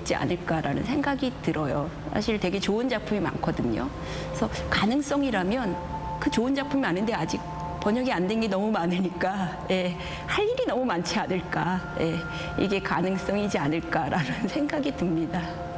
있지 않을까라는 생각이 들어요. 사실 되게 좋은 작품이 많거든요. 그래서 가능성이라면 그 좋은 작품이 많은데 아직 번역이 안 된 게 너무 많으니까 할 일이 너무 많지 않을까. 이게 가능성이지 않을까라는 생각이 듭니다.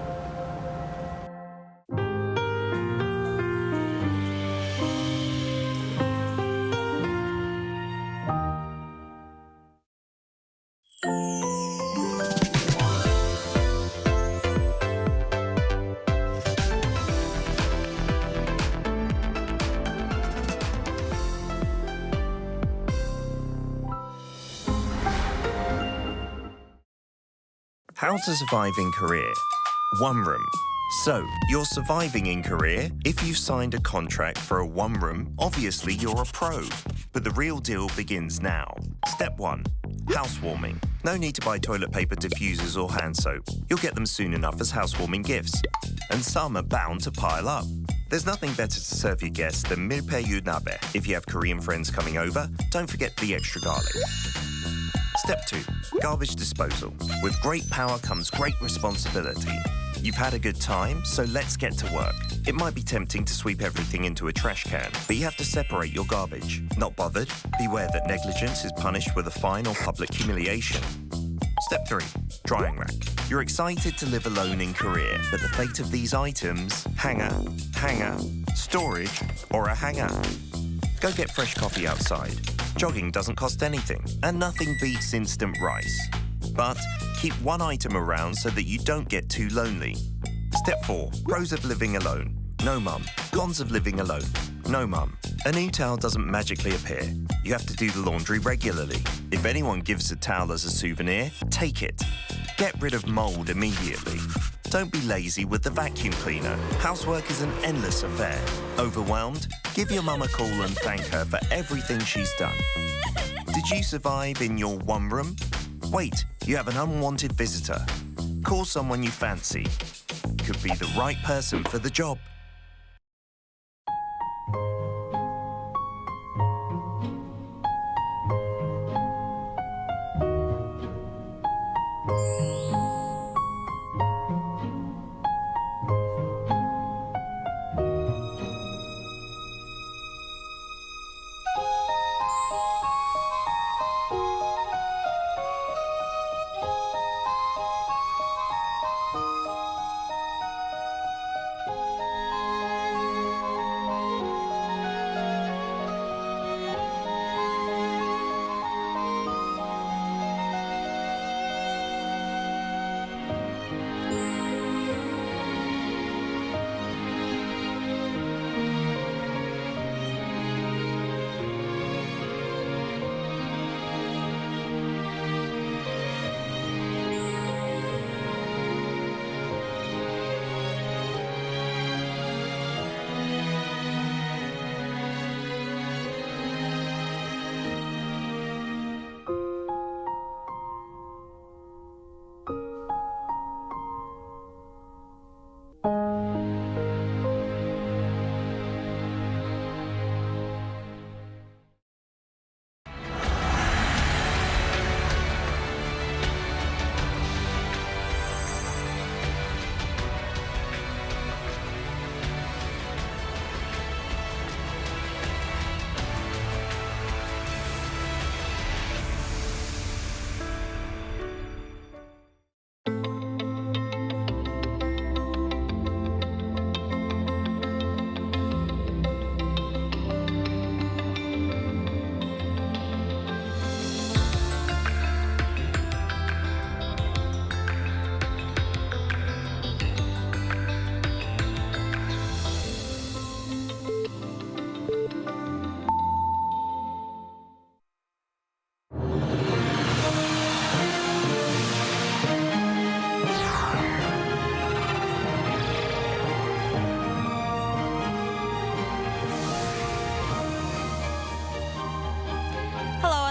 How to survive in Korea. One room. So, you're surviving in Korea if you've signed a contract for a one room. Obviously, you're a pro. But the real deal begins now. Step 1. Housewarming. No need to buy toilet paper, diffusers or hand soap. You'll get them soon enough as housewarming gifts. And some are bound to pile up. There's nothing better to serve your guests than milpaeyu nabe. If you have Korean friends coming over, don't forget the extra garlic. Step 2. Garbage disposal. With great power comes great responsibility. You've had a good time, so let's get to work. It might be tempting to sweep everything into a trash can, but you have to separate your garbage. Not bothered? Beware that negligence is punished with a fine or public humiliation. Step 3. Drying rack. You're excited to live alone in Korea, but the fate of these items, hanger, storage, or a hanger. Go get fresh coffee outside. Jogging doesn't cost anything, and nothing beats instant rice. But keep one item around so that you don't get too lonely. Step 4. Pros of living alone. No mum. Cons of living alone. No mum. A new towel doesn't magically appear. You have to do the laundry regularly. If anyone gives a towel as a souvenir, take it. Get rid of mold immediately. Don't be lazy with the vacuum cleaner. Housework is an endless affair. Overwhelmed? Give your mum a call and thank her for everything she's done. Did you survive in your one room? Wait, you have an unwanted visitor. Call someone you fancy. Could be the right person for the job.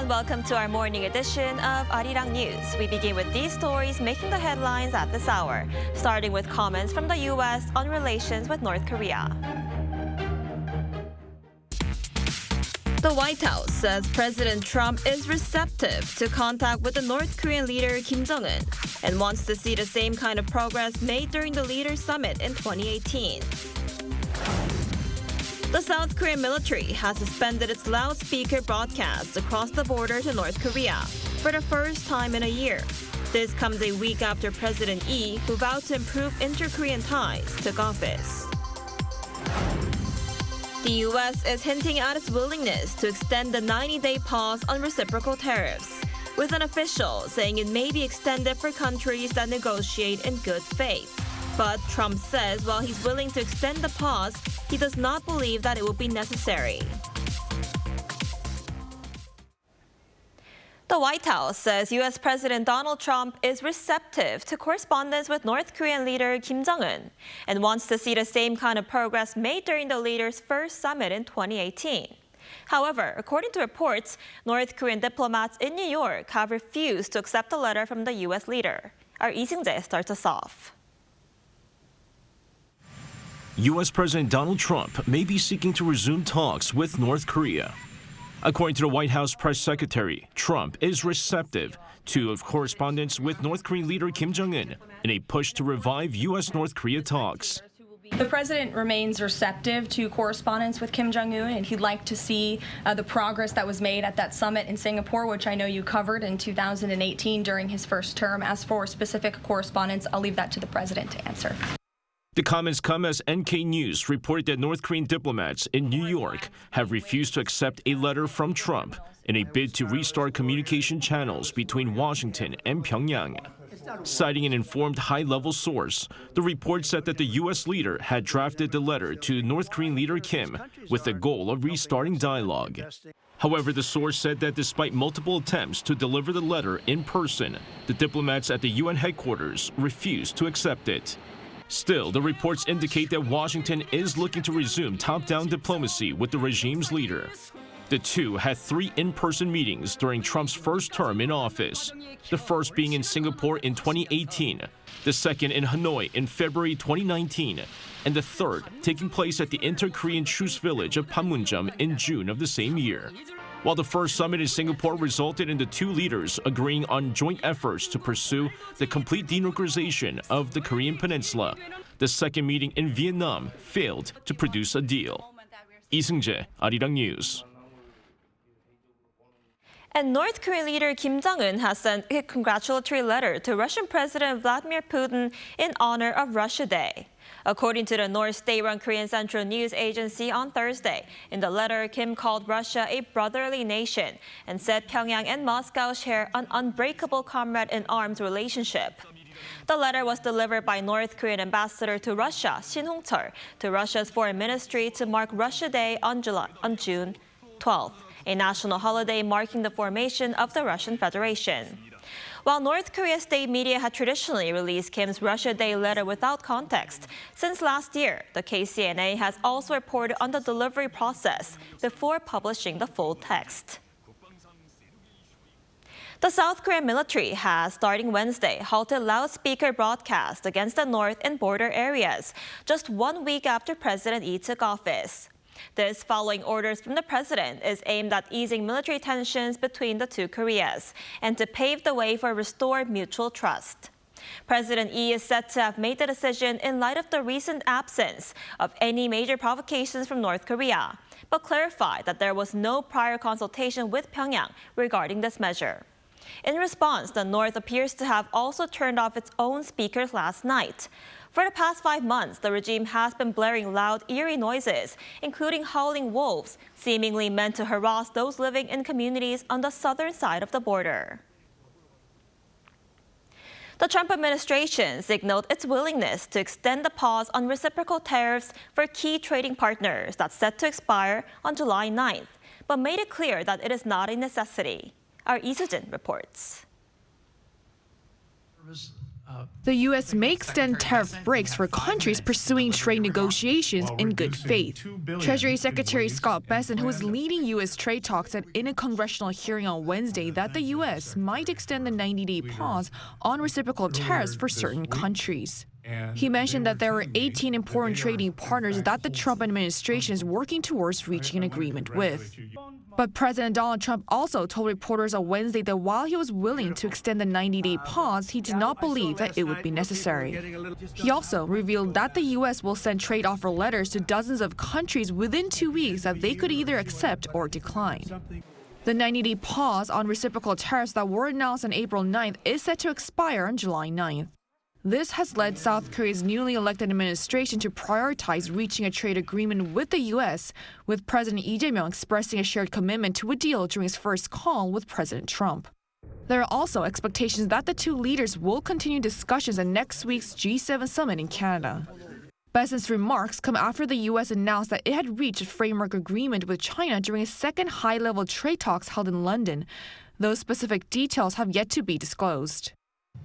Welcome to our morning edition of Arirang News. We begin with these stories making the headlines at this hour, starting with comments from the U.S. on relations with North Korea. The White House says President Trump is receptive to contact with the North Korean leader Kim Jong-un. and wants to see the same kind of progress made during the leaders' summit in 2018. The South Korean military has suspended its loudspeaker broadcasts across the border to North Korea for the first time in a year. This comes a week after President Lee, who vowed to improve inter-Korean ties, took office. The U.S. is hinting at its willingness to extend the 90-day pause on reciprocal tariffs, with an official saying it may be extended for countries that negotiate in good faith. But Trump says while he's willing to extend the pause, he does not believe that it will be necessary. The White House says U.S. President Donald Trump is receptive to correspondence with North Korean leader Kim Jong-un and wants to see the same kind of progress made during the leaders' first summit in 2018. However, according to reports, North Korean diplomats in New York have refused to accept a letter from the U.S. leader. Our Lee Seung-jae starts us off. U.S. President Donald Trump may be seeking to resume talks with North Korea. According to the White House press secretary, Trump is receptive to correspondence with North Korean leader Kim Jong-un in a push to revive U.S.-North Korea talks. The president remains receptive to correspondence with Kim Jong-un, and he'd like to see the progress that was made at that summit in Singapore, which I know you covered in 2018 during his first term. As for specific correspondence, I'll leave that to the president to answer. The comments come as NK News reported that North Korean diplomats in New York have refused to accept a letter from Trump in a bid to restart communication channels between Washington and Pyongyang. Citing an informed high-level source, the report said that the U.S. leader had drafted the letter to North Korean leader Kim with the goal of restarting dialogue. However, the source said that despite multiple attempts to deliver the letter in person, the diplomats at the UN headquarters refused to accept it. Still, the reports indicate that Washington is looking to resume top-down diplomacy with the regime's leader. The two had 3 in-person meetings during Trump's first term in office, the first being in Singapore in 2018, the second in Hanoi in February 2019, and the third taking place at the inter-Korean truce village of Panmunjom in June of the same year. While the first summit in Singapore resulted in the two leaders agreeing on joint efforts to pursue the complete denuclearization of the Korean peninsula, the second meeting in Vietnam failed to produce a deal. Lee Seung-jae, Arirang News. And North Korean leader Kim Jong-un has sent a congratulatory letter to Russian President Vladimir Putin in honor of Russia Day. According to the North state-run Korean Central News Agency on Thursday, in the letter, Kim called Russia a brotherly nation and said Pyongyang and Moscow share an unbreakable comrade-in-arms relationship. The letter was delivered by North Korean ambassador to Russia, Shin Hong-chul, to Russia's foreign ministry to mark Russia Day on June 12th, a national holiday marking the formation of the Russian Federation. While North Korea's state media had traditionally released Kim's Russia Day letter without context, since last year, the KCNA has also reported on the delivery process before publishing the full text. The South Korean military has, starting Wednesday, halted loudspeaker broadcasts against the north and border areas, just 1 week after President Lee took office. This, following orders from the president, is aimed at easing military tensions between the two Koreas and to pave the way for restored mutual trust. President Lee is said to have made the decision in light of the recent absence of any major provocations from North Korea, but clarified that there was no prior consultation with Pyongyang regarding this measure. In response, the North appears to have also turned off its own speakers last night. For the past 5 months, the regime has been blaring loud, eerie noises, including howling wolves, seemingly meant to harass those living in communities on the southern side of the border. The Trump administration signaled its willingness to extend the pause on reciprocal tariffs for key trading partners that's set to expire on July 9th, but made it clear that it is not a necessity. Our Lee Soo-jin reports. The U.S. may extend tariff breaks for countries pursuing trade negotiations in good faith. Treasury Secretary Scott Bessent, who was leading U.S. trade talks, said in a congressional hearing on Wednesday that the U.S. might extend the 90-day pause on reciprocal tariffs for certain countries. He mentioned that there were 18 important trading partners that the Trump administration is working towards reaching an agreement with. But President Donald Trump also told reporters on Wednesday that while he was willing to extend the 90-day pause, he did not believe that it would be necessary. He also revealed that the U.S. will send trade offer letters to dozens of countries within 2 weeks that they could either accept or decline. The 90-day pause on reciprocal tariffs that were announced on April 9th is set to expire on July 9th. This has led South Korea's newly elected administration to prioritize reaching a trade agreement with the U.S., with President Lee Jae-myung expressing a shared commitment to a deal during his first call with President Trump. There are also expectations that the two leaders will continue discussions at next week's G7 summit in Canada. Besant's remarks come after the U.S. announced that it had reached a framework agreement with China during its second high-level trade talks held in London. Those specific details have yet to be disclosed.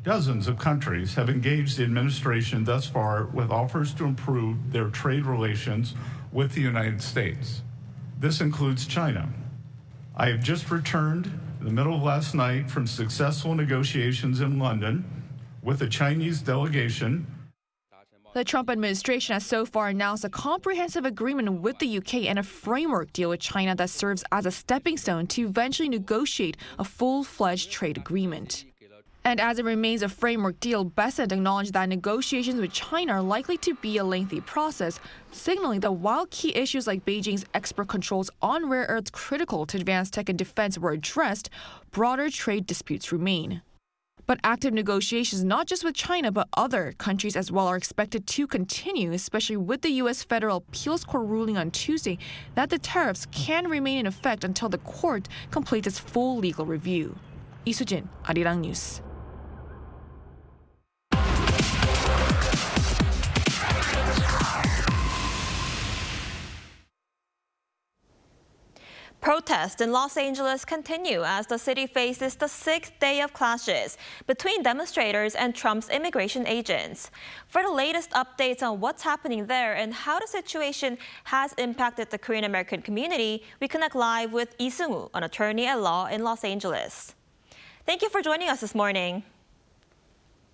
Dozens of countries have engaged the administration thus far with offers to improve their trade relations with the United States. This includes China. I have just returned in the middle of last night from successful negotiations in London with a Chinese delegation. The Trump administration has so far announced a comprehensive agreement with the UK and a framework deal with China that serves as a stepping stone to eventually negotiate a full-fledged trade agreement. And as it remains a framework deal, Besant acknowledged that negotiations with China are likely to be a lengthy process, signaling that while key issues like Beijing's export controls on rare earths critical to advanced tech and defense were addressed, broader trade disputes remain. But active negotiations, not just with China, but other countries as well, are expected to continue, especially with the U.S. Federal Appeals Court ruling on Tuesday that the tariffs can remain in effect until the court completes its full legal review. Lee Soo-jin, Arirang News. Protests in Los Angeles continue as the city faces the 6th day of clashes between demonstrators and Trump's immigration agents. For the latest updates on what's happening there and how the situation has impacted the Korean American community, we connect live with Lee Seung-ho, an attorney at law in Los Angeles. Thank you for joining us this morning.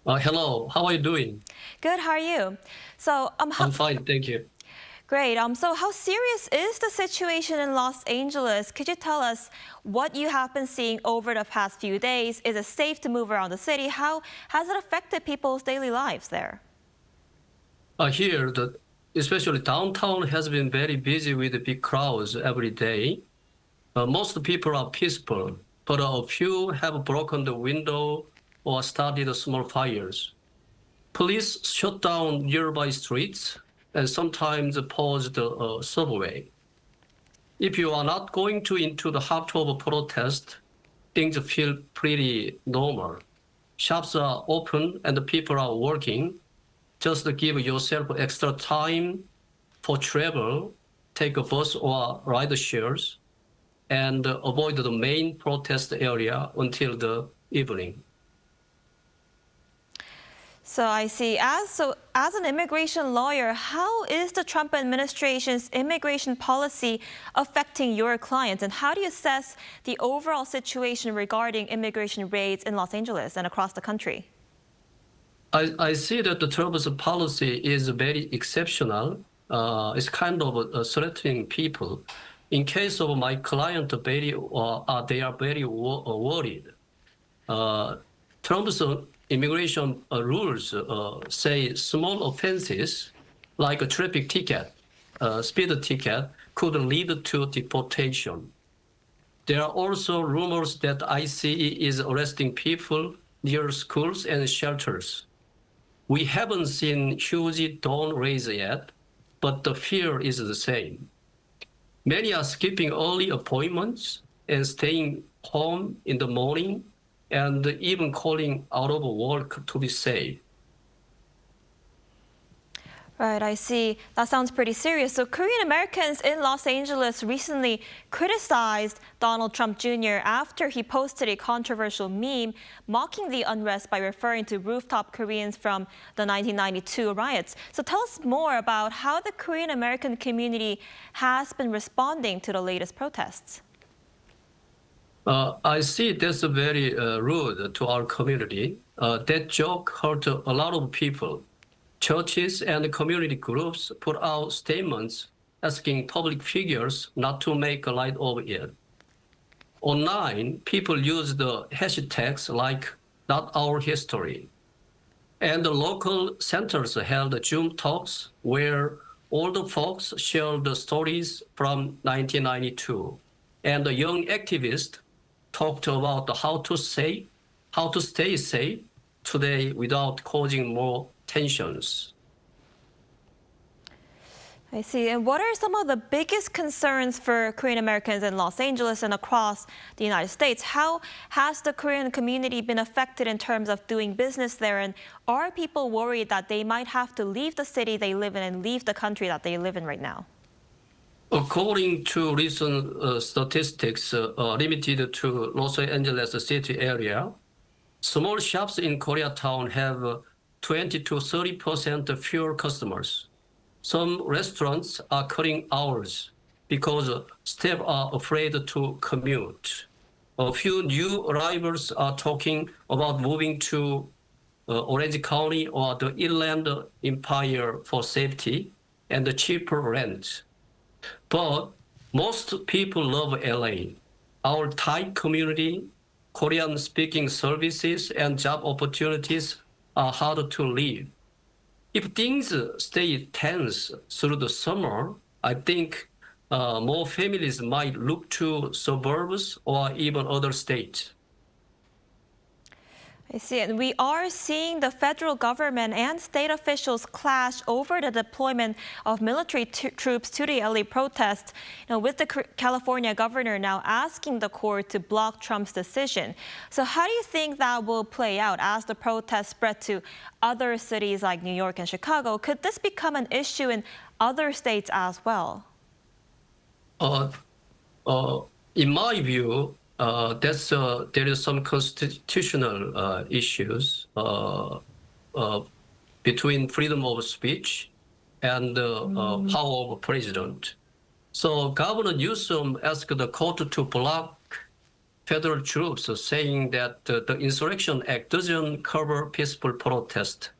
Hello, how are you doing? Good, how are you? I'm fine, thank you. Great. So how serious is the situation in Los Angeles? Could you tell us what you have been seeing over the past few days? Is it safe to move around the city? How has it affected people's daily lives there? Here, especially downtown has been very busy with the big crowds every day. Most people are peaceful, but a few have broken the window or started small fires. Police shut down nearby streets and sometimes pause the subway. If you are not going into the heart of a protest, things feel pretty normal. Shops are open and the people are working. Just give yourself extra time for travel, take a bus or ride shares, and avoid the main protest area until the evening. So I see. As an immigration lawyer, how is the Trump administration's immigration policy affecting your clients? And how do you assess the overall situation regarding immigration raids in Los Angeles and across the country? I see that the Trump's policy is very exceptional. It's kind of threatening people. In case of my client, they are very worried. Trump's immigration rules say small offenses like a traffic ticket, speed ticket, could lead to deportation. There are also rumors that ICE is arresting people near schools and shelters. We haven't seen huge dawn raids yet, but the fear is the same. Many are skipping early appointments and staying home in the morning and even calling out of work to be safe. Right, I see. That sounds pretty serious. So Korean Americans in Los Angeles recently criticized Donald Trump Jr. after he posted a controversial meme mocking the unrest by referring to rooftop Koreans from the 1992 riots. So tell us more about how the Korean American community has been responding to the latest protests. I see that's very rude to our community. That joke hurt a lot of people. churches and community groups put out statements asking public figures not to make light of it. Online, people use the hashtags like "Not Our History." And the local centers held Zoom talks where older folks shared the stories from 1992. And the young activists talked about how to stay safe today without causing more tensions. I see. And what are some of the biggest concerns for Korean Americans in Los Angeles and across the United States? How has the Korean community been affected in terms of doing business there? And are people worried that they might have to leave the city they live in and leave the country that they live in right now? According to recent statistics limited to Los Angeles city area, small shops in Koreatown have 20 to 30% fewer customers. Some restaurants are cutting hours because staff are afraid to commute. A few new arrivals are talking about moving to Orange County or the Inland Empire for safety and the cheaper rent. But most people love LA. Our tight community, Korean-speaking services, and job opportunities are hard to leave. If things stay tense through the summer, I think more families might look to suburbs or even other states. I see. And we are seeing the federal government and state officials clash over the deployment of military troops to the LA protests, with the California governor now asking the court to block Trump's decision. So how do you think that will play out as the protests spread to other cities like New York and Chicago? Could this become an issue in other states as well? In my view, there is some constitutional issues between freedom of speech and power of president. So Governor Newsom asked the court to block federal troops, saying that the Insurrection Act doesn't cover peaceful protest.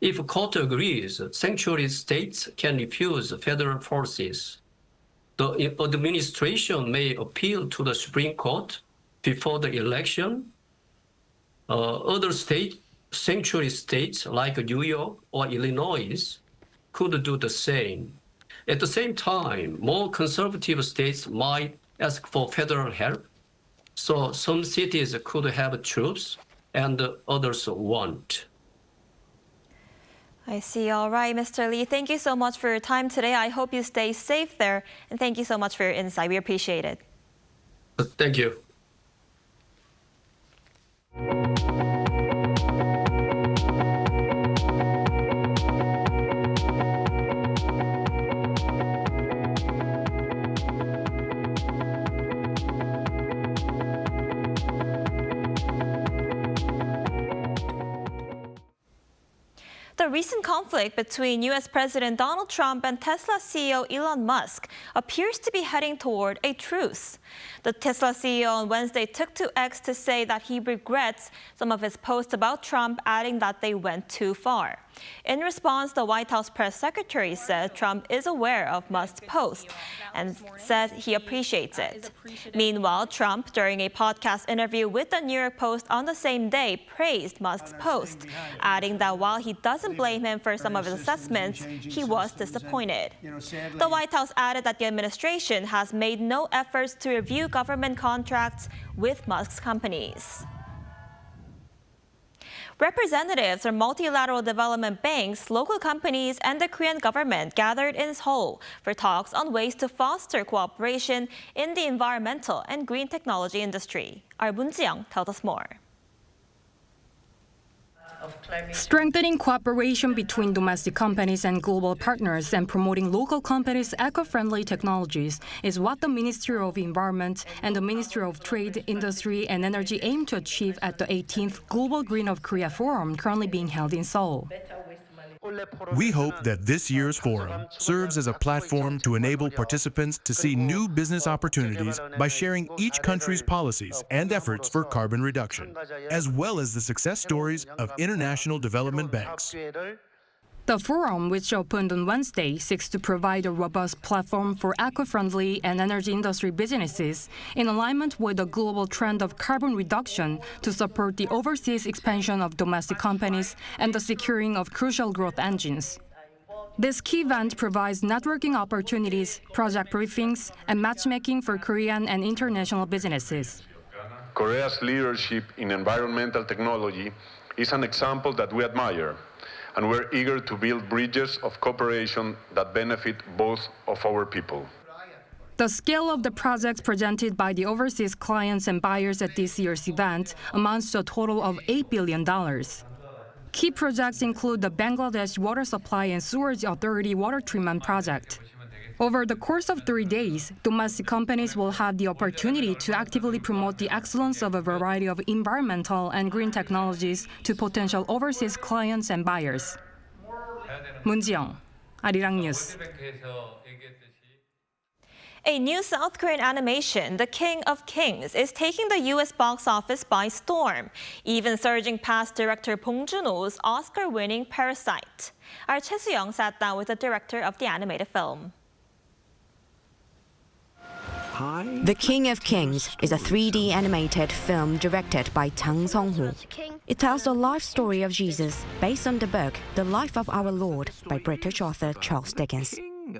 If court agrees, sanctuary states can refuse federal forces. The administration may appeal to the Supreme Court before the election. Other sanctuary states like New York or Illinois could do the same. At the same time, more conservative states might ask for federal help. So some cities could have troops and others won't. I see. All right, Mr. Lee, thank you so much for your time today. I hope you stay safe there. And thank you so much for your insight. We appreciate it. Thank you. The recent conflict between U.S. President Donald Trump and Tesla CEO Elon Musk appears to be heading toward a truce. The Tesla CEO on Wednesday took to X to say that he regrets some of his posts about Trump, adding that they went too far. In response, the White House press secretary said Trump is aware of Musk's post and said he appreciates it. Meanwhile, Trump, during a podcast interview with the New York Post on the same day, praised Musk's post, adding that while he doesn't blame him for some of his assessments, he was disappointed. The White House added that the administration has made no efforts to review government contracts with Musk's companies. Representatives from multilateral development banks, local companies, and the Korean government gathered in Seoul for talks on ways to foster cooperation in the environmental and green technology industry. Our Moon Ji-young tells us more. Strengthening cooperation between domestic companies and global partners and promoting local companies' eco-friendly technologies is what the Ministry of Environment and the Ministry of Trade, Industry and Energy aim to achieve at the 18th Global Green of Korea Forum currently being held in Seoul. We hope that this year's forum serves as a platform to enable participants to see new business opportunities by sharing each country's policies and efforts for carbon reduction, as well as the success stories of international development banks. The forum, which opened on Wednesday, seeks to provide a robust platform for eco-friendly and energy industry businesses in alignment with the global trend of carbon reduction to support the overseas expansion of domestic companies and the securing of crucial growth engines. This key event provides networking opportunities, project briefings, and matchmaking for Korean and international businesses. Korea's leadership in environmental technology is an example that we admire, and we're eager to build bridges of cooperation that benefit both of our people. The scale of the projects presented by the overseas clients and buyers at this year's event amounts to a total of $8 billion. Key projects include the Bangladesh Water Supply and Sewerage Authority water treatment project. Over the course of 3 days, domestic companies will have the opportunity to actively promote the excellence of a variety of environmental and green technologies to potential overseas clients and buyers. 문지영, Arirang News. A new South Korean animation, The King of Kings, is taking the U.S. box office by storm, even surging past director Bong Joon-ho's Oscar-winning Parasite. Our Choi Soo-young sat down with the director of the animated film. The King of Kings is a 3D animated film directed by Jang Seong-ho. It tells the life story of Jesus based on the book The Life of Our Lord by British author Charles Dickens.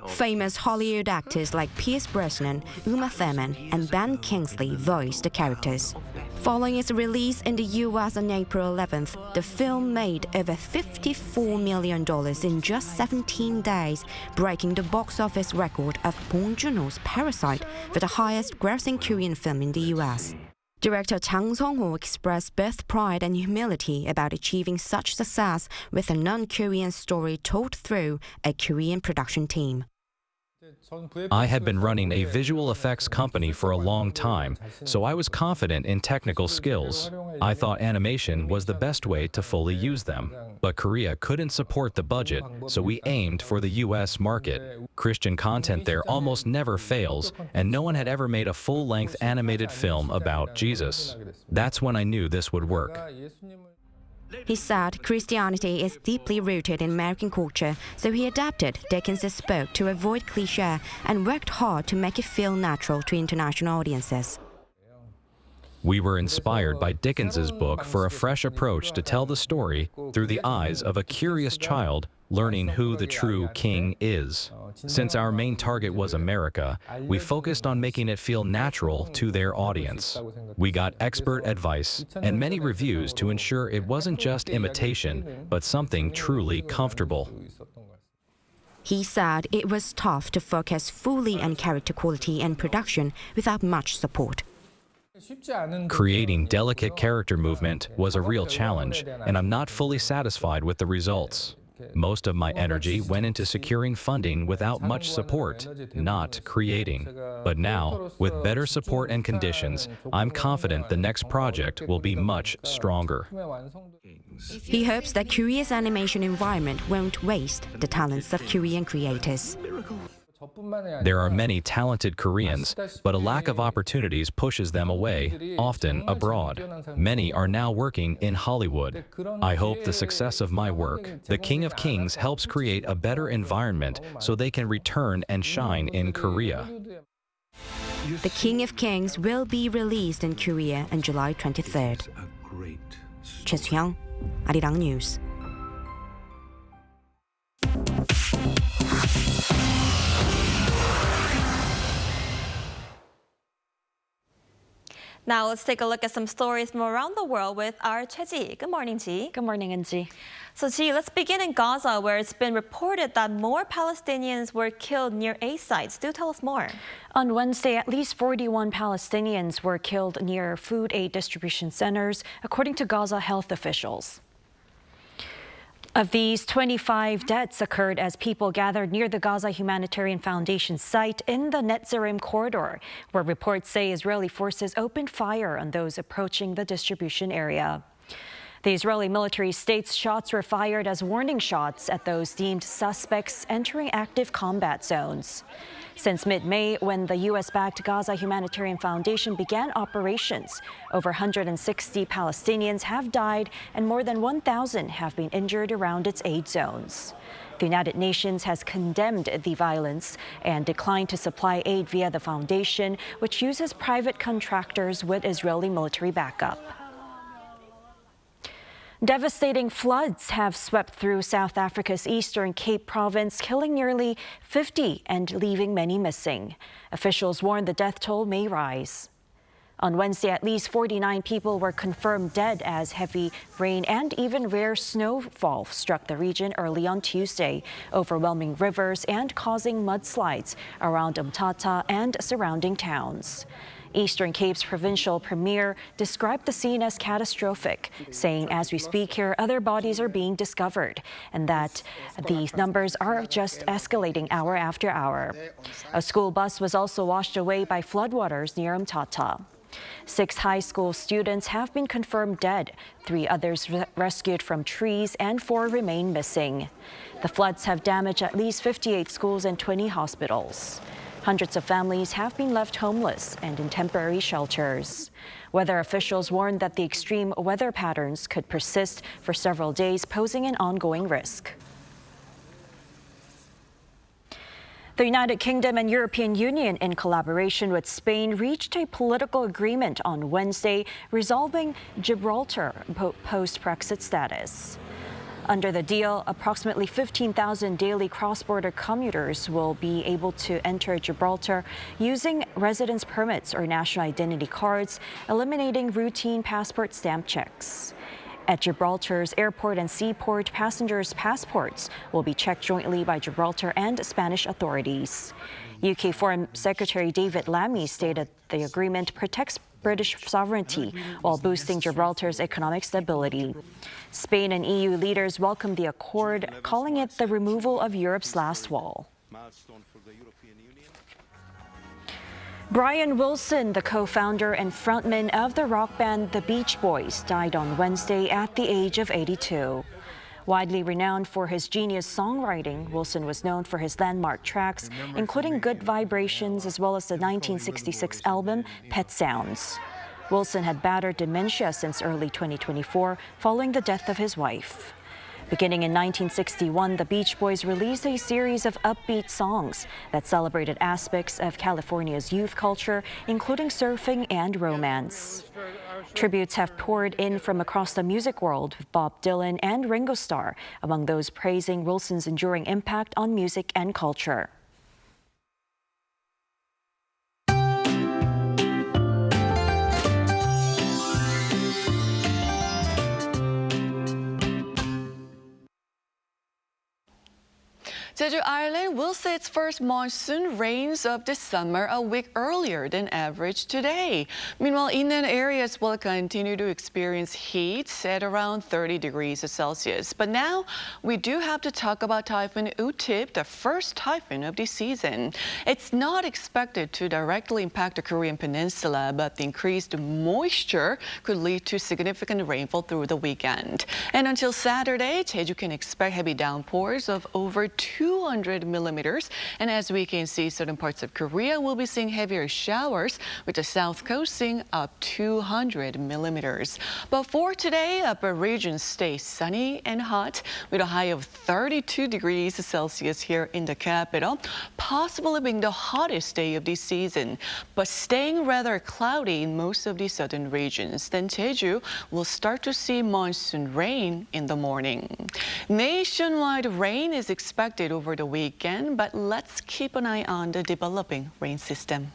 Famous Hollywood actors like Pierce Brosnan, Uma Thurman, and Ben Kingsley voiced the characters. Following its release in the US on April 11th, the film made over $54 million in just 17 days, breaking the box office record of Bong Joon-ho's Parasite for the highest grossing Korean film in the US. Director Jang Seong-ho expressed both pride and humility about achieving such success with a non-Korean story told through a Korean production team. I had been running a visual effects company for a long time, so I was confident in technical skills. I thought animation was the best way to fully use them. But Korea couldn't support the budget, so we aimed for the US market. Christian content there almost never fails, and no one had ever made a full-length animated film about Jesus. That's when I knew this would work. He said Christianity is deeply rooted in American culture, so he adapted Dickens' book to avoid cliché and worked hard to make it feel natural to international audiences. We were inspired by Dickens' book for a fresh approach to tell the story through the eyes of a curious child learning who the true king is. Since our main target was America, we focused on making it feel natural to their audience. We got expert advice and many reviews to ensure it wasn't just imitation, but something truly comfortable. He said it was tough to focus fully on character quality and production without much support. Creating delicate character movement was a real challenge, and I'm not fully satisfied with the results. Most of my energy went into securing funding without much support, not creating. But now, with better support and conditions, I'm confident the next project will be much stronger. He hopes that Korea's animation environment won't waste the talents of Korean creators. There are many talented Koreans, but a lack of opportunities pushes them away, often abroad. Many are now working in Hollywood. I hope the success of my work, The King of Kings, helps create a better environment so they can return and shine in Korea. The King of Kings will be released in Korea on July 23rd. Choi Soo-young, Arirang News. Now let's take a look at some stories from around the world with our Choi Ji. Good morning, Ji. Good morning, Anji. So, Ji, let's begin in Gaza, where it's been reported that more Palestinians were killed near aid sites. Do tell us more. On Wednesday, at least 41 Palestinians were killed near food aid distribution centers, according to Gaza health officials. Of these, 25 deaths occurred as people gathered near the Gaza Humanitarian Foundation site in the Netzarim corridor, where reports say Israeli forces opened fire on those approaching the distribution area. The Israeli military states shots were fired as warning shots at those deemed suspects entering active combat zones. Since mid-May, when the U.S.-backed Gaza Humanitarian Foundation began operations, over 160 Palestinians have died and more than 1,000 have been injured around its aid zones. The United Nations has condemned the violence and declined to supply aid via the foundation, which uses private contractors with Israeli military backup. Devastating floods have swept through South Africa's Eastern Cape province, killing nearly 50 and leaving many missing. Officials warn the death toll may rise. On Wednesday, at least 49 people were confirmed dead as heavy rain and even rare snowfall struck the region early on Tuesday, overwhelming rivers and causing mudslides around Umtata and surrounding towns. Eastern Cape's provincial premier described the scene as catastrophic, saying as we speak here, other bodies are being discovered and that these numbers are just escalating hour after hour. A school bus was also washed away by floodwaters near Umtata. 6 high school students have been confirmed dead, 3 others rescued from trees, and 4 remain missing. The floods have damaged at least 58 schools and 20 hospitals. Hundreds of families have been left homeless and in temporary shelters. Weather officials warned that the extreme weather patterns could persist for several days, posing an ongoing risk. The United Kingdom and European Union, in collaboration with Spain, reached a political agreement on Wednesday, resolving Gibraltar post-Brexit status. Under the deal, approximately 15,000 daily cross-border commuters will be able to enter Gibraltar using residence permits or national identity cards, eliminating routine passport stamp checks. At Gibraltar's airport and seaport, passengers' passports will be checked jointly by Gibraltar and Spanish authorities. UK Foreign Secretary David Lammy stated the agreement protects British sovereignty while boosting Gibraltar's economic stability. Spain and EU leaders welcomed the accord, calling it the removal of Europe's last wall. Brian Wilson, the co-founder and frontman of the rock band The Beach Boys, died on Wednesday at the age of 82. Widely renowned for his genius songwriting, Wilson was known for his landmark tracks, including Good Vibrations as well as the 1966 album Pet Sounds. Wilson had battered dementia since early 2024 following the death of his wife. Beginning in 1961, the Beach Boys released a series of upbeat songs that celebrated aspects of California's youth culture, including surfing and romance. Tributes have poured in from across the music world, with Bob Dylan and Ringo Starr among those praising Wilson's enduring impact on music and culture. Jeju Island will see its first monsoon rains of this summer a week earlier than average today. Meanwhile, inland areas will continue to experience heat at around 30 degrees Celsius. But now we do have to talk about Typhoon Utip, the first typhoon of the season. It's not expected to directly impact the Korean peninsula, but the increased moisture could lead to significant rainfall through the weekend. And until Saturday, Jeju can expect heavy downpours of over 200 millimeters. And as we can see, certain parts of Korea will be seeing heavier showers, with the south coast seeing up 200 millimeters. But for today, upper regions stay sunny and hot, with a high of 32 degrees Celsius here in the capital, possibly being the hottest day of the season, but staying rather cloudy in most of the southern regions. Then Jeju will start to see monsoon rain in the morning. Nationwide rain is expected over the weekend, but let's keep an eye on the developing rain system.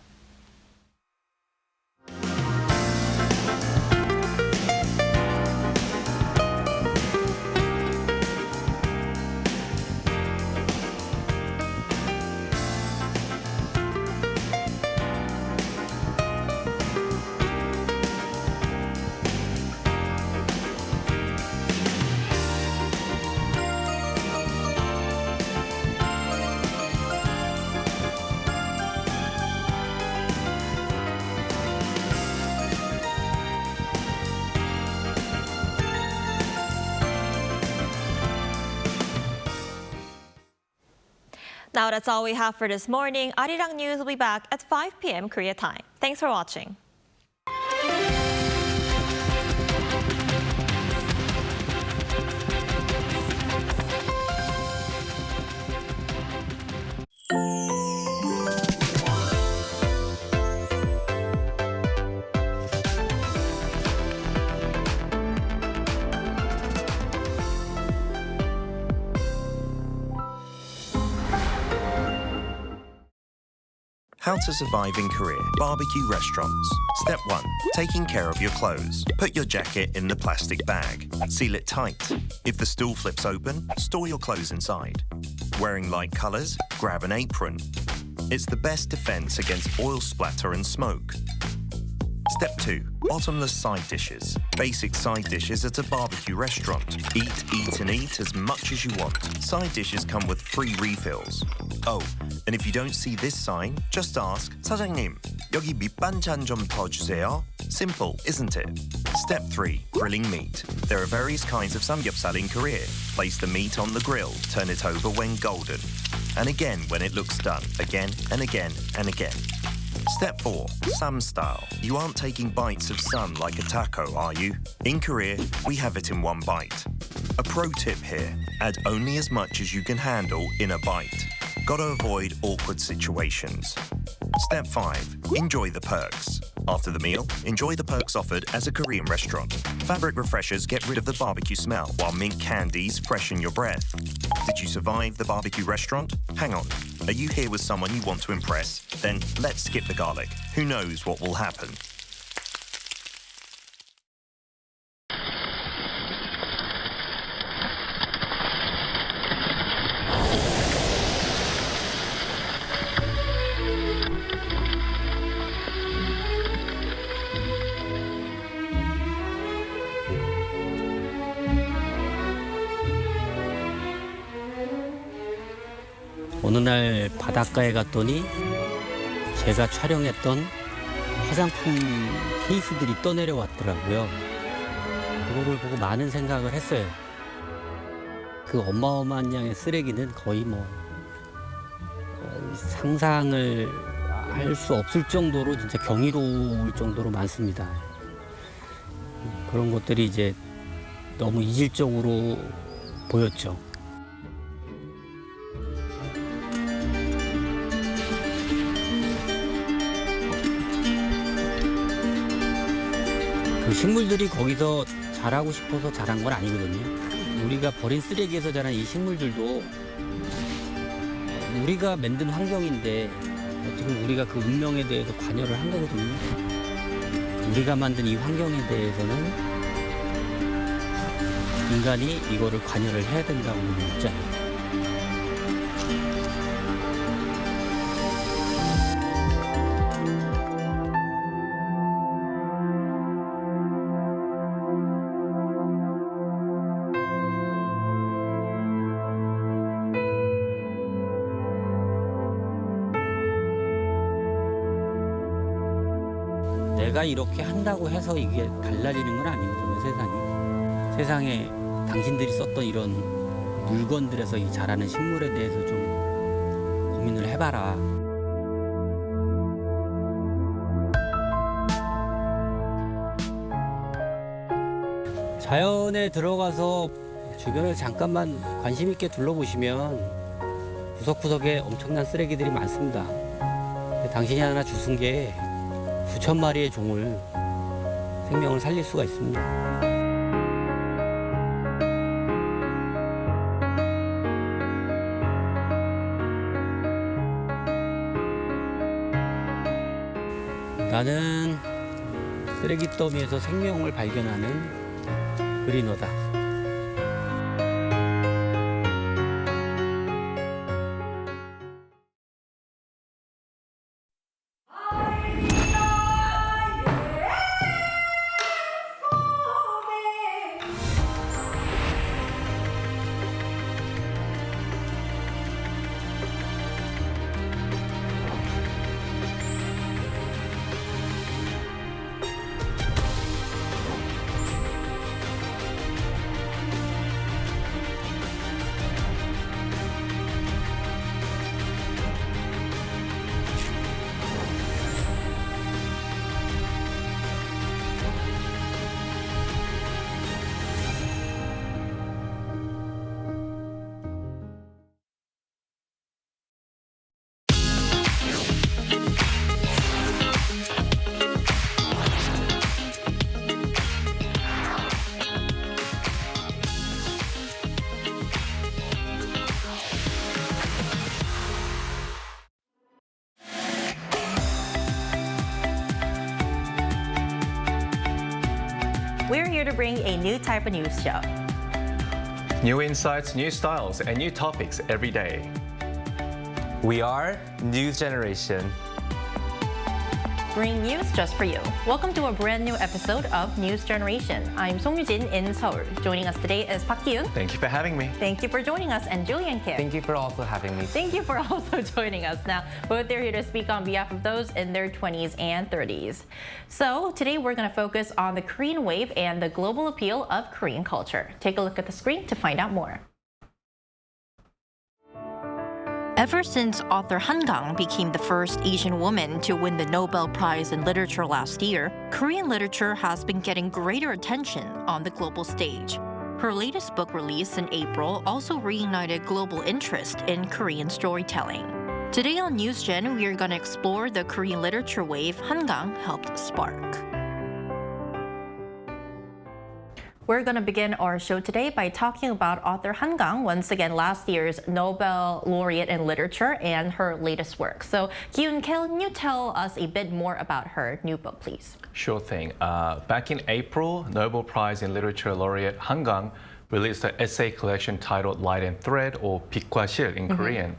Now that's all we have for this morning. Arirang News will be back at 5 p.m. Korea time. Thanks for watching. How to survive in Korea. Barbecue restaurants. Step 1. Taking care of your clothes. Put your jacket in the plastic bag. Seal it tight. If the stool flips open, store your clothes inside. Wearing light colors? Grab an apron. It's the best defense against oil splatter and smoke. Step 2. Bottomless side dishes. Basic side dishes at a barbecue restaurant. Eat, and eat as much as you want. Side dishes come with free refills. Oh, and if you don't see this sign, just ask, 사장님, 여기 밑반찬 좀 더 주세요. Simple, isn't it? Step 3. Grilling meat. There are various kinds of samgyeopsal in Korea. Place the meat on the grill. Turn it over when golden. And again when it looks done. Again and again and again. Step 4. Sam style. You aren't taking bites of sam like a taco, are you? In Korea, we have it in one bite. A pro tip here. Add only as much as you can handle in a bite. Gotta avoid awkward situations. Step 5. Enjoy the perks. After the meal, enjoy the perks offered as a Korean restaurant. Fabric refreshers get rid of the barbecue smell, while mint candies freshen your breath. Did you survive the barbecue restaurant? Hang on. Are you here with someone you want to impress? Then let's skip the garlic. Who knows what will happen? 어느 날 바닷가에 갔더니 제가 촬영했던 화장품 케이스들이 떠내려왔더라고요. 그거를 보고 많은 생각을 했어요. 그 어마어마한 양의 쓰레기는 거의 상상을 할 수 없을 정도로 진짜 경이로울 정도로 많습니다. 그런 것들이 이제 너무 이질적으로 보였죠. 그 식물들이 거기서 자라고 싶어서 자란 건 아니거든요. 우리가 버린 쓰레기에서 자란 이 식물들도 우리가 만든 환경인데 어떻게 우리가 그 운명에 대해서 관여를 한 거거든요. 우리가 만든 이 환경에 대해서는 인간이 이거를 관여를 해야 된다고 묻잖아요. 내가 이렇게 한다고 해서 이게 달라지는 건 아니거든요, 세상이. 세상에 당신들이 썼던 이런 물건들에서 이 자라는 식물에 대해서 좀 고민을 해봐라. 자연에 들어가서 주변을 잠깐만 관심 있게 둘러보시면 구석구석에 엄청난 쓰레기들이 많습니다. 근데 당신이 하나 주운 게 수천 마리의 종을 생명을 살릴 수가 있습니다. 나는 쓰레기 더미에서 생명을 발견하는 그리너다. here to bring a new type of news show. New insights, new styles, and new topics every day. We are News Generation. Bring news just for you. Welcome to a brand new episode of News Generation. I'm Song Yu-jin in Seoul. Joining us today is Park Ki-eun. Thank you for having me. Thank you for joining us, and Julian Kim. Thank you for also having me. Thank you for also joining us. Now, both are here to speak on behalf of those in their 20s and 30s. So today we're going to focus on the Korean wave and the global appeal of Korean culture. Take a look at the screen to find out more. Ever since author Han Gang became the first Asian woman to win the Nobel Prize in Literature last year, Korean literature has been getting greater attention on the global stage. Her latest book released in April also reignited global interest in Korean storytelling. Today on News Gen, we are going to explore the Korean literature wave Han Gang helped spark. We're going to begin our show today by talking about author Han Gang, once again last year's Nobel laureate in literature, and her latest work. So, Ki-eun, can you tell us a bit more about her new book, please? Sure thing. Back in April, Nobel Prize in Literature laureate Han Gang released an essay collection titled Light and Thread, or 빛과 실 in Korean.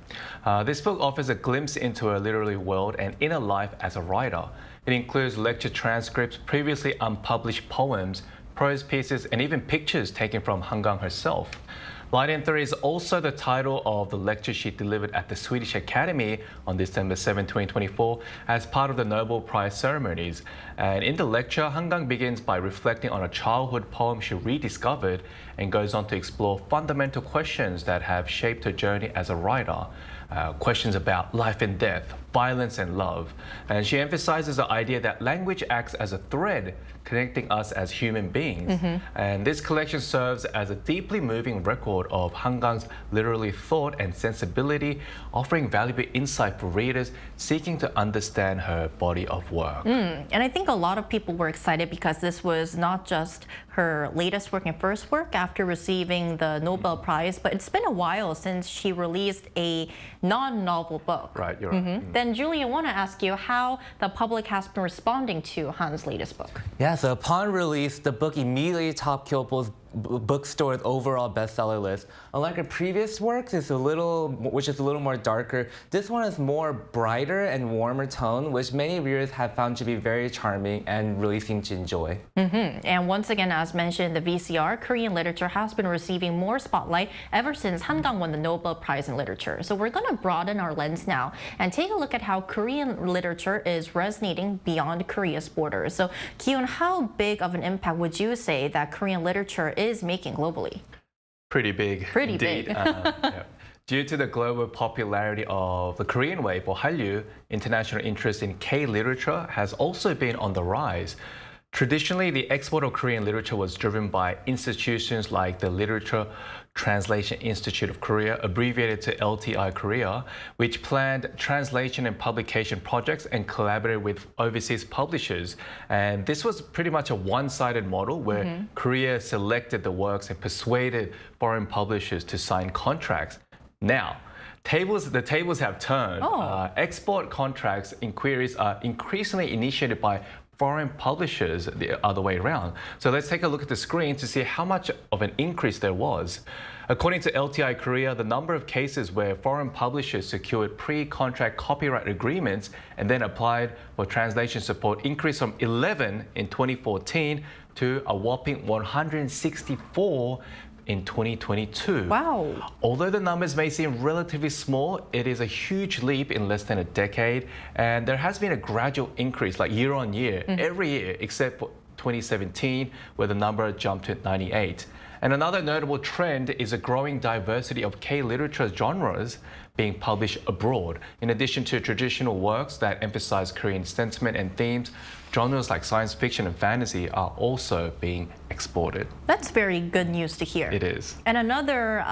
This book offers a glimpse into her literary world and inner life as a writer. It includes lecture transcripts, previously unpublished poems, prose pieces, and even pictures taken from Han Gang herself. Light and Thread is also the title of the lecture she delivered at the Swedish Academy on December 7, 2024, as part of the Nobel Prize ceremonies. And in the lecture, Han Gang begins by reflecting on a childhood poem she rediscovered and goes on to explore fundamental questions that have shaped her journey as a writer. Questions about life and death, violence and love. And she emphasizes the idea that language acts as a thread connecting us as human beings. And this collection serves as a deeply moving record of Han Gang's literary thought and sensibility, offering valuable insight for readers seeking to understand her body of work. And I think a lot of people were excited because this was not just her latest work and first work after receiving the Nobel Prize, but it's been a while since she released a non-novel book. Right, you're right. Then, Julie, I want to ask you how the public has been responding to Han's latest book. Yeah, so upon release, the book immediately topped Kyopo's bookstore's overall bestseller list. Unlike her previous works, which is a little more darker, this one is more brighter and warmer tone, which many readers have found to be very charming and really seem to enjoy. And once again, as mentioned in the VCR, Korean literature has been receiving more spotlight ever since Han Gang won the Nobel Prize in Literature. So we're going to broaden our lens now and take a look at how Korean literature is resonating beyond Korea's borders. So, Ki-eun, how big of an impact would you say that Korean literature is making globally? Pretty big. Pretty indeed. big. Yeah. Due to the global popularity of the Korean wave, or Hallyu, international interest in K-literature has also been on the rise. Traditionally, the export of Korean literature was driven by institutions like the Literature Translation Institute of Korea, abbreviated to LTI Korea, which planned translation and publication projects and collaborated with overseas publishers. And this was pretty much a one-sided model where Korea selected the works and persuaded foreign publishers to sign contracts. Now, the tables have turned. Export contracts inquiries are increasingly initiated by foreign publishers the other way around. So let's take a look at the screen to see how much of an increase there was. According to LTI Korea, the number of cases where foreign publishers secured pre-contract copyright agreements and then applied for translation support increased from 11 in 2014 to a whopping 164 in 2022. Wow. Although the numbers may seem relatively small, it is a huge leap in less than a decade, and there has been a gradual increase, like year on year, every year, except for 2017, where the number jumped to 98. And another notable trend is a growing diversity of K-literature genres being published abroad. In addition to traditional works that emphasize Korean sentiment and themes, genres like science fiction and fantasy are also being exported. That's very good news to hear. It is. And another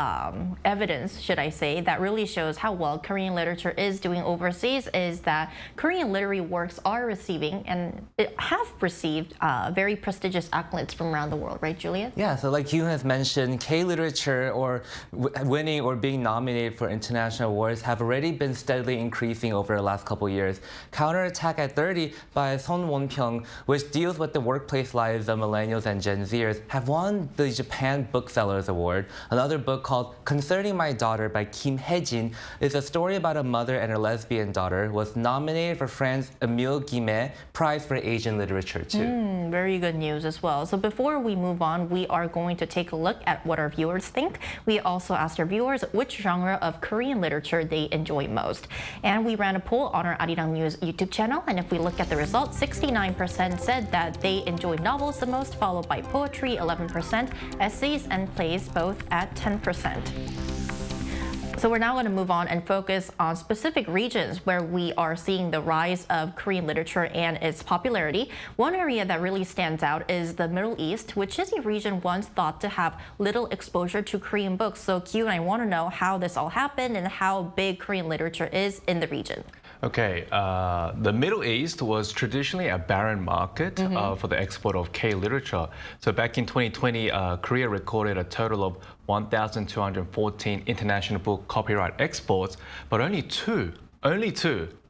evidence, should I say, that really shows how well Korean literature is doing overseas is that Korean literary works are receiving and have received very prestigious accolades from around the world, right, Julian? Yeah, so like Ki-eun has has mentioned, K-literature or winning or being nominated for international awards have already been steadily increasing over the last couple of years. Counterattack at 30 by Son Won-pyung, which deals with the workplace lives of millennials and Gen Zers, have won the Japan Booksellers Award. Another book called Concerning My Daughter by Kim Hae-jin is a story about a mother and her lesbian daughter, was nominated for France Emile Guimet Prize for Asian Literature too. Very good news as well. So before we move on, we are going to take a look at what our viewers think. We also asked our viewers which genre of Korean literature they enjoy most. And we ran a poll on our Arirang News YouTube channel. And if we look at the results, 69% said that they enjoy novels the most, followed by poetry, 11%, essays and plays, both at 10%. So we're now going to move on and focus on specific regions where we are seeing the rise of Korean literature and its popularity. One area that really stands out is the Middle East, which is a region once thought to have little exposure to Korean books. So Kyun, I want to know how this all happened and how big Korean literature is in the region. Okay, the Middle East was traditionally a barren market for the export of K-literature. So back in 2020, Korea recorded a total of 1,214 international book copyright exports, but only two,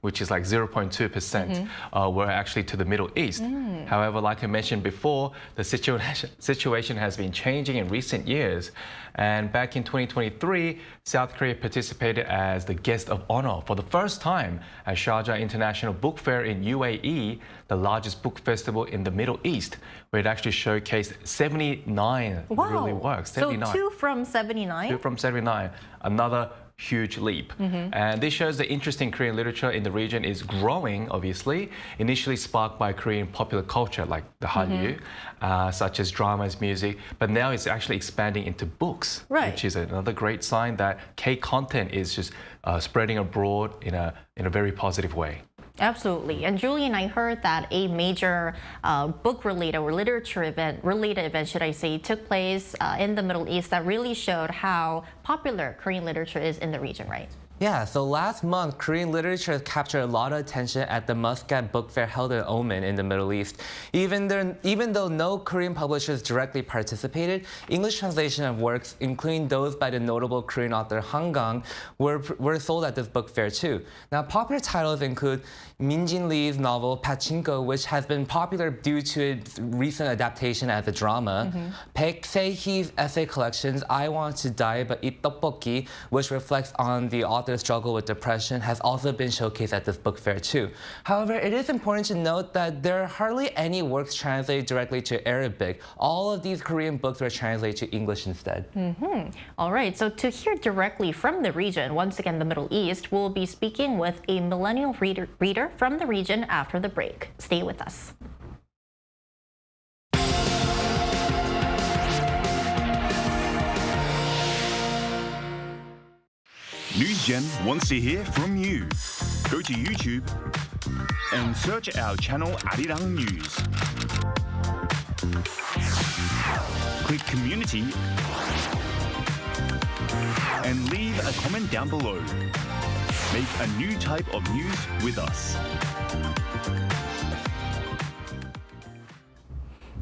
which is like 0.2%, were actually to the Middle East. However, like I mentioned before, the situation has been changing in recent years. And back in 2023, South Korea participated as the guest of honor for the first time at Sharjah International Book Fair in UAE, the largest book festival in the Middle East, where it actually showcased 79 really works. 79. So 2 from 79? 2 from 79. Another huge leap. And this shows the interest in Korean literature in the region is growing, obviously, initially sparked by Korean popular culture like the Hallyu, such as dramas, music, but now it's actually expanding into books, which is another great sign that K-content is just spreading abroad in a very positive way. Absolutely. And Julian, I heard that a major book-related or literature-related event, should I say, took place in the Middle East that really showed how popular Korean literature is in the region, right? Yeah, so last month, Korean literature captured a lot of attention at the Muscat Book Fair held in Oman in the Middle East. Even though no Korean publishers directly participated, English translation of works, including those by the notable Korean author Han Gang, were sold at this book fair too. Now, popular titles include Min Jin Lee's novel Pachinko, which has been popular due to its recent adaptation as a drama. Baek Se-hee's essay collections I Want to Die But Eat Tteokbokki, which reflects on the author's struggle with depression, has also been showcased at this book fair too. However, it is important to note that there are hardly any works translated directly to Arabic. All of these Korean books were translated to English instead. All right, so to hear directly from the region, once again the Middle East, we'll be speaking with a millennial reader from the region after the break. Stay with us. NewsGen wants to hear from you. Go to YouTube and search our channel Arirang News. Click Community and leave a comment down below. Make a new type of news with us.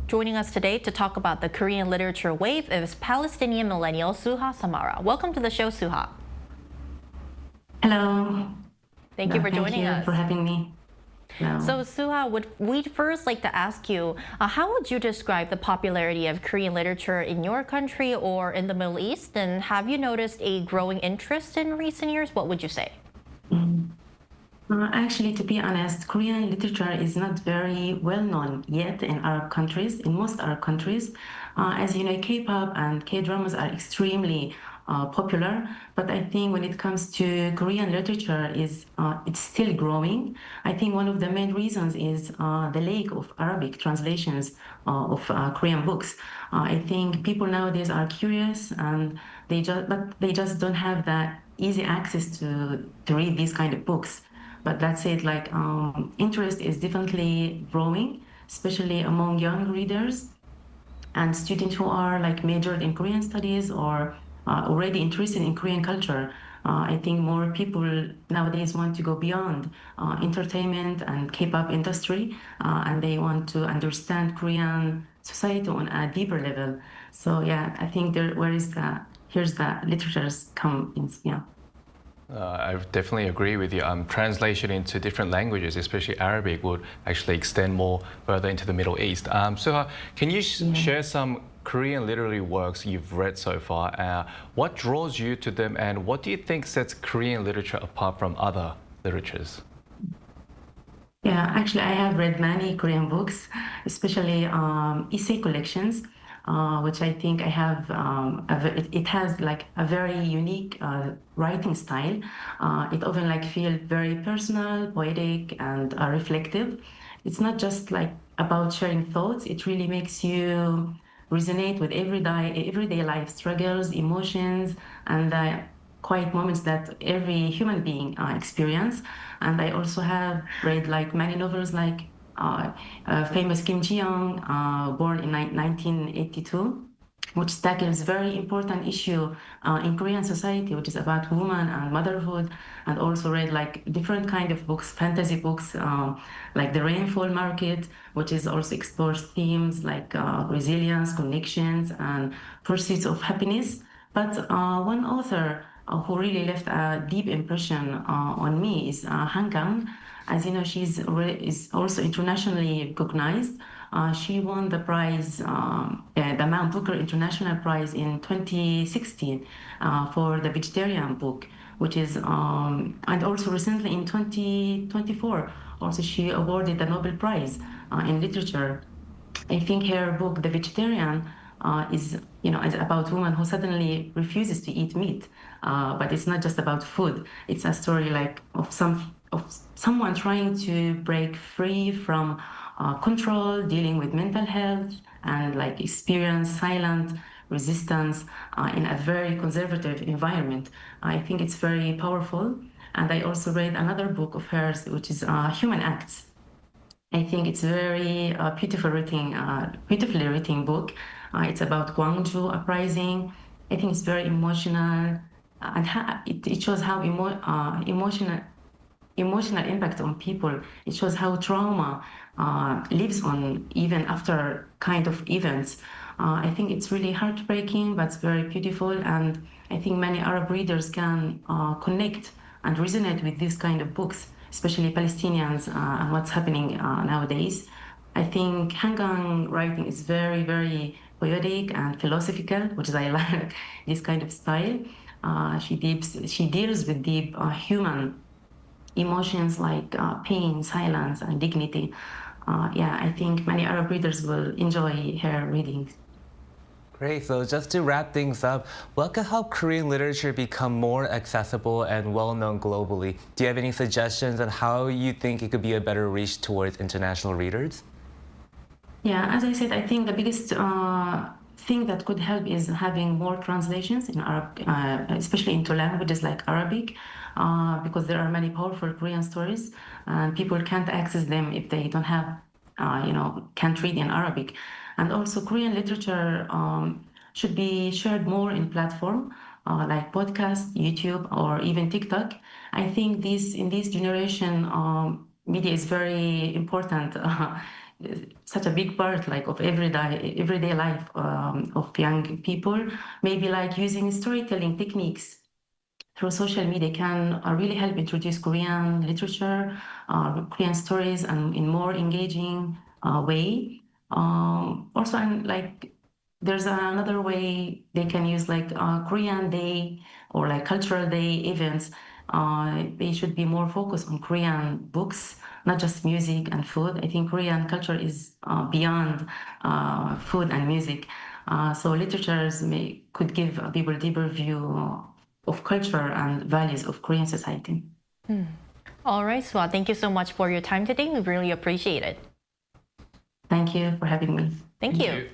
Joining us today to talk about the Korean literature wave is Palestinian millennial Suha Samara. Welcome to the show, Suha. Hello. Thank you for joining us. Thank you for having me. Hello. So Suha, we'd first like to ask you, how would you describe the popularity of Korean literature in your country or in the Middle East? And have you noticed a growing interest in recent years? What would you say? Actually, to be honest, Korean literature is not very well known yet in Arab countries, in most Arab countries. As you know, K-pop and K-dramas are extremely popular, but I think when it comes to Korean literature, it's still growing. I think one of the main reasons is the lack of Arabic translations of Korean books. I think people nowadays are curious, and they just don't have that easy access to read these kind of books. But that said, like interest is definitely growing, especially among young readers and students who are like majored in Korean studies or already interested in Korean culture. I think more people nowadays want to go beyond entertainment and K-pop industry, and they want to understand Korean society on a deeper level. So yeah, I think here's the literatures come in, yeah. I definitely agree with you. Translation into different languages, especially Arabic, would actually extend more further into the Middle East. Can you share some Korean literary works you've read so far? What draws you to them, and what do you think sets Korean literature apart from other literatures? Yeah, actually, I have read many Korean books, especially essay collections, which I think I have. It has like a very unique writing style. It often like feels very personal, poetic, and reflective. It's not just like about sharing thoughts. It really makes you resonate with everyday life struggles, emotions, and quiet moments that every human being experience. And I also have read like many novels like famous Kim Ji-young, born in 1982, which tackles very important issue in Korean society, which is about woman and motherhood, and also read like different kind of books, fantasy books, like The Rainfall Market, which is also explores themes like resilience, connections, and pursuits of happiness. But one author who really left a deep impression on me is Han Kang. As you know, is also internationally recognized. She won the prize, the Mount Booker International Prize in 2016 for the vegetarian book, which is, and also recently in 2024, also she awarded the Nobel Prize in literature. I think her book, The Vegetarian, is about a woman who suddenly refuses to eat meat, but it's not just about food. It's a story like of someone trying to break free from control, dealing with mental health, and like experience silent resistance in a very conservative environment. I think it's very powerful. And I also read another book of hers, which is Human Acts. I think it's a very beautifully written book. It's about Gwangju uprising. I think it's very emotional, and it shows how emotional impact on people. It shows how trauma lives on even after kind of events. I think it's really heartbreaking, but it's very beautiful, and I think many Arab readers can connect and resonate with this kind of books, especially Palestinians and what's happening nowadays. I think Han Kang writing is very, very poetic and philosophical, which is I like this kind of style. She deals with deep human emotions like pain, silence, and dignity. I think many Arab readers will enjoy her readings. Great. So just to wrap things up, what could help Korean literature become more accessible and well-known globally? Do you have any suggestions on how you think it could be a better reach towards international readers? Yeah, as I said, I think the biggest thing that could help is having more translations in Arab, especially into languages like Arabic, because there are many powerful Korean stories, and people can't access them if they don't have, can't read in Arabic. And also Korean literature should be shared more in platform like podcast, YouTube, or even TikTok. I think in this generation, media is very important. Such a big part of everyday life of young people. Maybe like using storytelling techniques through social media can really help introduce Korean literature, Korean stories, and in more engaging way. Also, there's another way they can use Korean Day or Cultural Day events. They should be more focused on Korean books, not just music and food. I think Korean culture is beyond food and music. So literatures could give people a deeper view of culture and values of Korean society. All right, Swa, thank you so much for your time today. We really appreciate it. Thank you for having me. Thank you.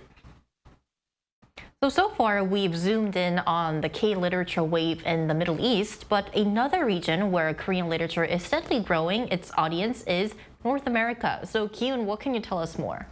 So far, we've zoomed in on the K-literature wave in the Middle East, but another region where Korean literature is steadily growing its audience is North America. So, Kyun, what can you tell us more?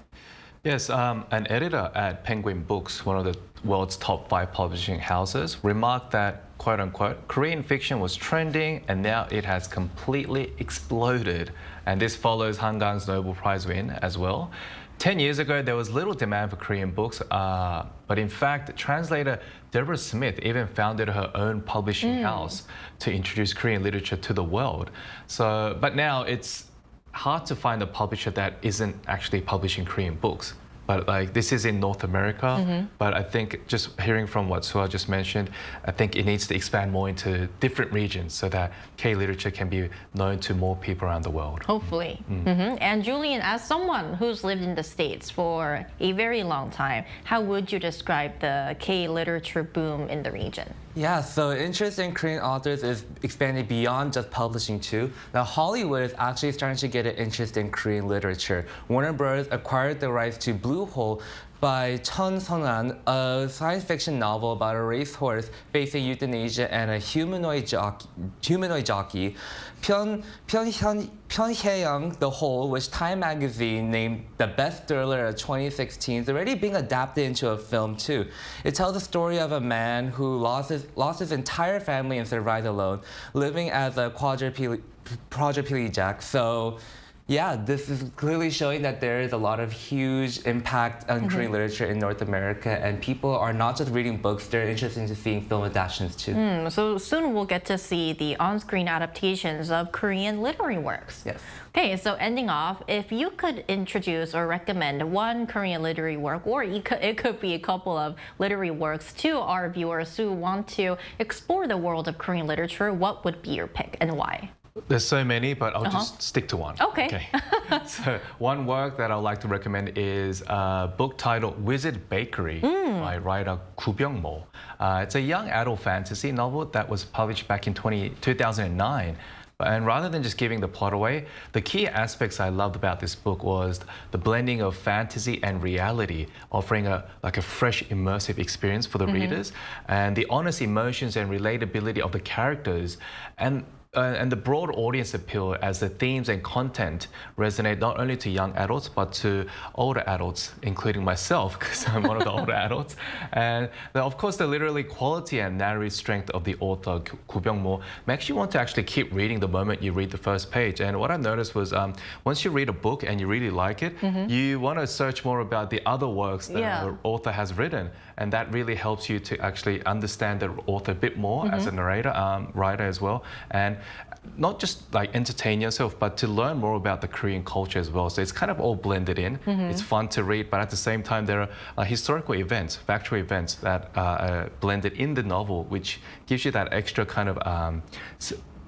Yes, an editor at Penguin Books, one of the world's top 5 publishing houses, remarked that quote unquote, Korean fiction was trending and now it has completely exploded. And this follows Han Kang's Nobel Prize win as well. 10 years ago, there was little demand for Korean books, but in fact, translator Deborah Smith even founded her own publishing house to introduce Korean literature to the world. So, but now it's hard to find a publisher that isn't actually publishing Korean books. But like this is in North America, but I think just hearing from what Sua just mentioned, I think it needs to expand more into different regions so that K-literature can be known to more people around the world. Hopefully. And Julian, as someone who's lived in the States for a very long time, how would you describe the K-literature boom in the region? Yeah, so interest in Korean authors is expanding beyond just publishing too. Now Hollywood is actually starting to get an interest in Korean literature. Warner Bros. Acquired the rights to Blue Hole by Chun Sung-an, a science fiction novel about a racehorse facing euthanasia and a humanoid jockey. Pyonhyang, The Hole, which Time magazine named the best thriller of 2016, is already being adapted into a film too. It tells the story of a man who lost his entire family and survived alone, living as a quadriplegic. So yeah, this is clearly showing that there is a lot of huge impact on Korean literature in North America, and people are not just reading books, they're interested in seeing film adaptations too. So soon we'll get to see the on-screen adaptations of Korean literary works. Yes. Okay, so ending off, if you could introduce or recommend one Korean literary work, or it could be a couple of literary works to our viewers who want to explore the world of Korean literature, what would be your pick and why? There's so many, but I'll just stick to one. Okay. So one work that I'd like to recommend is a book titled Wizard Bakery by writer Gu Byung-mo. It's a young adult fantasy novel that was published back in 2009. And rather than just giving the plot away, the key aspects I loved about this book was the blending of fantasy and reality, offering a fresh, immersive experience for the readers, and the honest emotions and relatability of the characters, and the broad audience appeal as the themes and content resonate not only to young adults but to older adults, including myself, because I'm one of the older adults. And of course, the literary quality and narrative strength of the author, Gu Byung-mo, makes you want to actually keep reading the moment you read the first page. And what I noticed was once you read a book and you really like it, you want to search more about the other works that the author has written. And that really helps you to actually understand the author a bit more as a narrator, writer as well. And not just like entertain yourself, but to learn more about the Korean culture as well. So it's kind of all blended in. It's fun to read, but at the same time, there are historical events, factual events that are blended in the novel, which gives you that extra kind of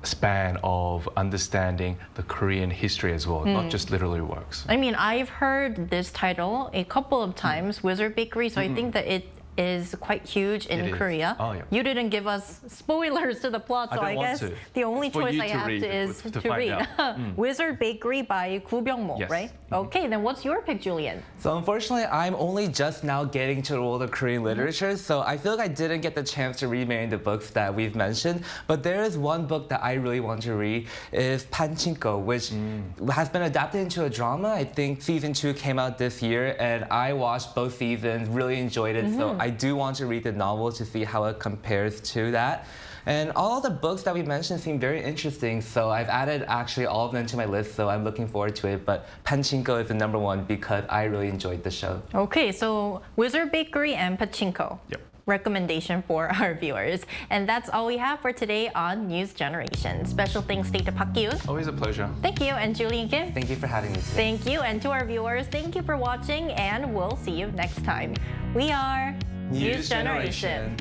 span of understanding the Korean history as well, not just literary works. I mean, I've heard this title a couple of times, Wizard Bakery, so I think that it is quite huge in Korea. You didn't give us spoilers to the plot, so I guess the only choice I have is to read. Wizard Bakery by Gu Byung-mo, right? Okay, then what's your pick, Julian? So unfortunately, I'm only just now getting to the world of Korean literature, so I feel like I didn't get the chance to read many of the books that we've mentioned, but there is one book that I really want to read, is Panchinko, which has been adapted into a drama. I think season 2 came out this year, and I watched both seasons, really enjoyed it, so I do want to read the novel to see how it compares to that. And all the books that we mentioned seem very interesting, so I've added actually all of them to my list, so I'm looking forward to it. But Panchinko is the #1 because I really enjoyed the show. Okay, so Wizard Bakery and Pachinko. Recommendation for our viewers. And that's all we have for today on News Generation. Special thanks to Park Gi-un. Always a pleasure. Thank you. And Julian Kim. Thank you for having me today. Thank you. And to our viewers, thank you for watching, and we'll see you next time. We are News Generation.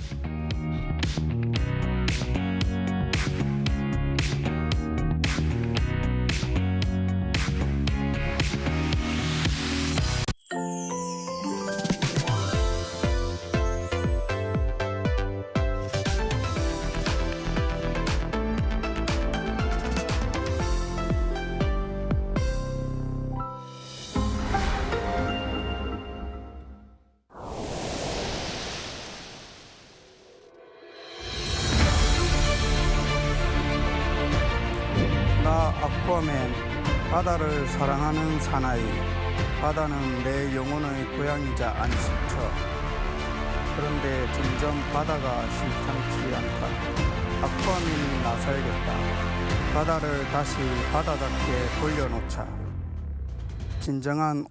아쿠아맨, 바다를 사랑하는 사나이, 바다는 내 영혼의 고향이자 안식처. 그런데 점점 바다가 심상치 않다. 아쿠아맨이 나서야겠다. 바다를 다시 바다답게 돌려놓자. 진정한